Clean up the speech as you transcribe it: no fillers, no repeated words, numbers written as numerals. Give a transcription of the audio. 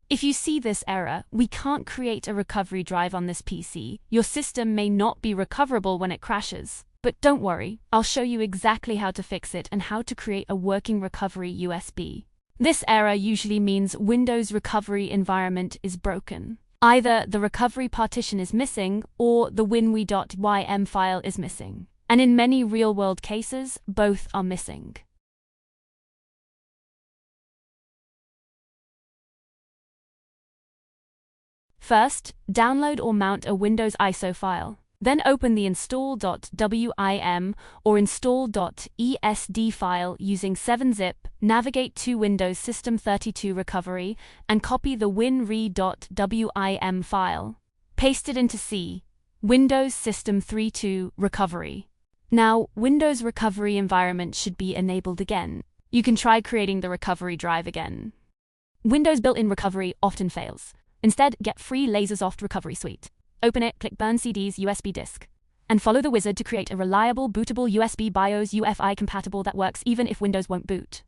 If you see this error, we can't create a recovery drive on this PC. Your system may not be recoverable when it crashes. But don't worry, I'll show you exactly how to fix it and how to create a working recovery USB. This error usually means Windows recovery environment is broken. Either the recovery partition is missing or the Winre.wim file is missing. And in many real-world cases, both are missing. First, download or mount a Windows ISO file. Then open the install.wim or install.esd file using 7-zip, navigate to Windows System 32 Recovery, and copy the Winre.wim file. Paste it into C, Windows System 32 Recovery. Now, Windows recovery environment should be enabled again. You can try creating the recovery drive again. Windows built-in recovery often fails. Instead, get free Lazesoft recovery suite. Open it, click Burn CD's USB disk, and follow the wizard to create a reliable bootable USB BIOS UFI compatible that works even if Windows won't boot.